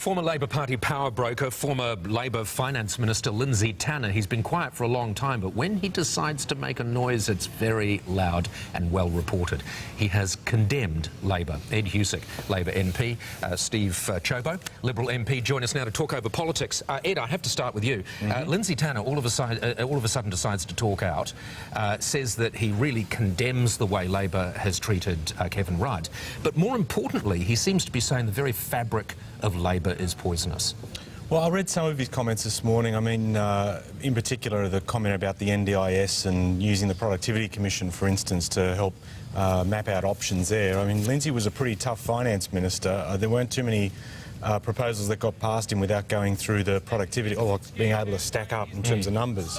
Former Labor Party power broker, former Labor Finance Minister Lindsay Tanner, he's been quiet for a long time, but when he decides to make a noise, it's very loud and well reported. He has condemned Labor. Ed Husick, Labor MP, Steve Ciobo, Liberal MP, join us now to talk over politics. Ed, I have to start with you. Lindsay Tanner all of a sudden decides to talk out, says that he really condemns the way Labor has treated Kevin Rudd. But more importantly, he seems to be saying the very fabric of Labor is poisonous. Well, I read some of his comments this morning. I mean, in particular, the comment about the NDIS and using the Productivity Commission, for instance, to help map out options there. I mean, Lindsay was a pretty tough finance minister. There weren't too many proposals that got past him without going through the productivity or being able to stack up in terms of numbers.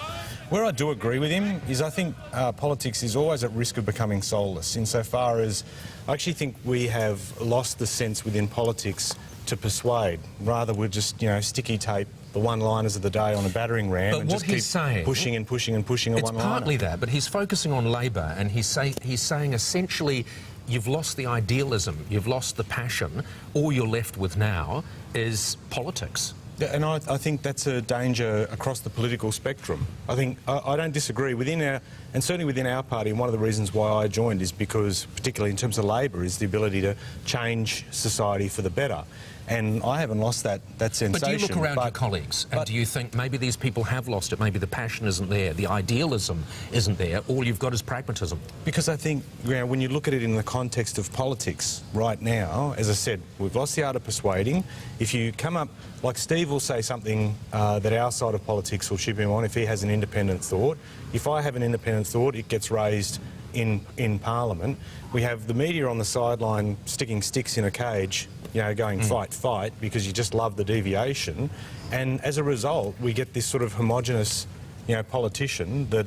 Where I do agree with him is I think politics is always at risk of becoming soulless, insofar as I actually think we have lost the sense within politics to persuade. Rather, we're just, you know, sticky tape the one-liners of the day on a battering ram and just keep pushing and pushing and pushing a one-liner. It's partly that, but he's focusing on Labor, and he's saying essentially you've lost the idealism, you've lost the passion. All you're left with now is politics. Yeah, and I think that's a danger across the political spectrum. I think I don't disagree within our, and certainly within our party, and one of the reasons why I joined is because, particularly in terms of Labor, is the ability to change society for the better. And I haven't lost that sensation. But do you look around your colleagues and do you think maybe these people have lost it, maybe the passion isn't there, the idealism isn't there, all you've got is pragmatism? Because I think, you know, when you look at it in the context of politics right now, as I said, we've lost the art of persuading. If you come up, like Steve will say something that our side of politics will ship him on if he has an independent thought. If I have an independent thought, it gets raised in Parliament. We have the media on the sideline sticking sticks in a cage, you know, going fight, fight, because you just love the deviation. And as a result, we get this sort of homogenous, you know, politician that,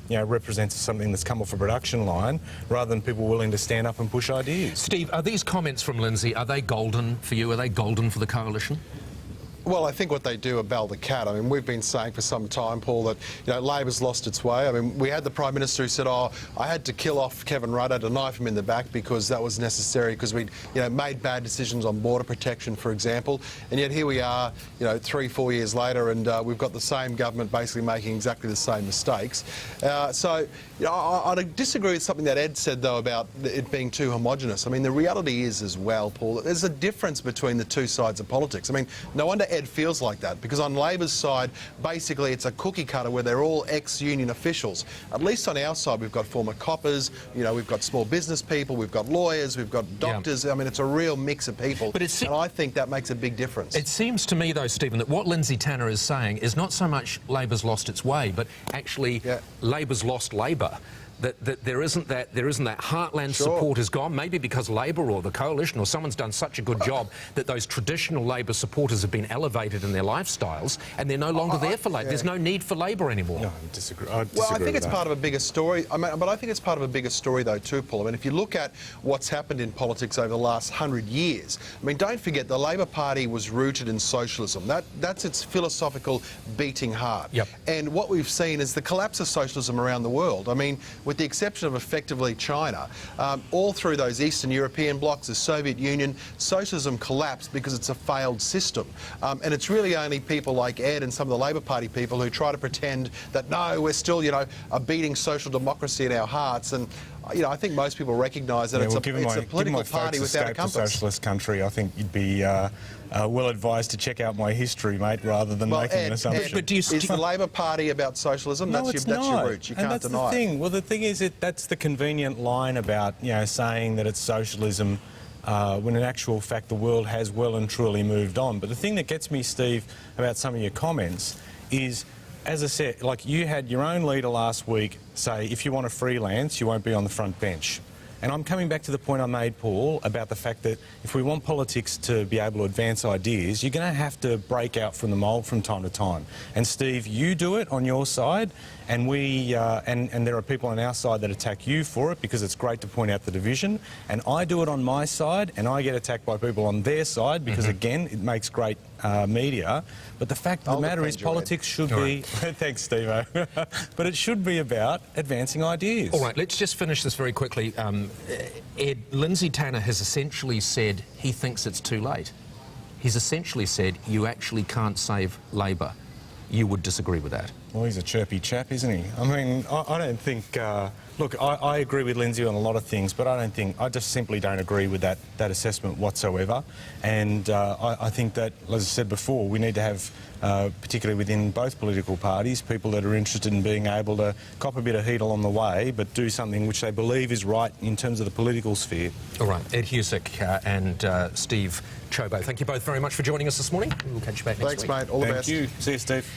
you know, represents something that's come off a production line rather than people willing to stand up and push ideas. Steve, are these comments from Lindsay, are they golden for you? Are they golden for the coalition? Well, I think what they do are bell the cat. I mean, we've been saying for some time, Paul, that, you know, Labor's lost its way. I mean, we had the Prime Minister who said, oh, I had to kill off Kevin Rudd, I had to knife him in the back because that was necessary because we'd, you know, made bad decisions on border protection, for example. And yet here we are, you know, 3-4 years later, and we've got the same government basically making exactly the same mistakes. So, you know, I disagree with something that Ed said, though, about it being too homogenous. I mean, the reality is as well, Paul, that there's a difference between the two sides of politics. I mean, no wonder Ed feels like that, because on Labor's side, basically it's a cookie cutter where they're all ex-union officials. At least on our side, we've got former coppers, you know, we've got small business people, we've got lawyers, we've got doctors. I mean, it's a real mix of people, and I think that makes a big difference. It seems to me, though, Stephen, that what Lindsay Tanner is saying is not so much Labor's lost its way, but actually Labor's lost Labor. That there isn't that heartland support is gone, maybe because Labor or the coalition or someone's done such a good job that those traditional Labor supporters have been elevated in their lifestyles and they're no longer there for Labor. There's no need for Labor anymore. No, I disagree. Well, I think it's part of a bigger story. I mean, but I think it's part of a bigger story, though, too, Paul. I mean, if you look at what's happened in politics over the last 100 years, I mean, don't forget the Labor Party was rooted in socialism. That's its philosophical beating heart. And what we've seen is the collapse of socialism around the world. I mean, with the exception of effectively China, all through those Eastern European blocs, the Soviet Union, socialism collapsed because it's a failed system. And it's really only people like Ed and some of the Labor Party people who try to pretend that, no, we're still, you know, a beating social democracy in our hearts. And, you know, I think most people recognise that it's a political party without a compass. A socialist country, I think you'd be well advised to check out my history, mate, rather than making an assumption. But is the Labor Party about socialism? No, that's your roots. You can't deny it. The thing. Well, the thing is, that's the convenient line about, you know, saying that it's socialism when in actual fact the world has well and truly moved on. But the thing that gets me, Steve, about some of your comments is, as I said, like you had your own leader last week say, if you want to freelance, you won't be on the front bench. And I'm coming back to the point I made, Paul, about the fact that if we want politics to be able to advance ideas, you're going to have to break out from the mould from time to time. And Steve, you do it on your side, and we and there are people on our side that attack you for it because it's great to point out the division. And I do it on my side, and I get attacked by people on their side because, again, it makes great media. But the fact of the matter is politics should be... Thanks, Steve-o. But it should be about advancing ideas. All right, let's just finish this very quickly. Ed, Lindsay Tanner has essentially said he thinks it's too late. he's essentially said you actually can't save Labor. You would disagree with that? Well, he's a chirpy chap, isn't he? I mean, I don't think... look, I agree with Lindsay on a lot of things, but I just simply don't agree with that assessment whatsoever. And I think that, as I said before, we need to have, particularly within both political parties, people that are interested in being able to cop a bit of heat along the way, but do something which they believe is right in terms of the political sphere. All right, Ed Husick and Steve Ciobo, thank you both very much for joining us this morning. We'll catch you back next week. Thanks, mate. All the best. Thank you. See you, Steve.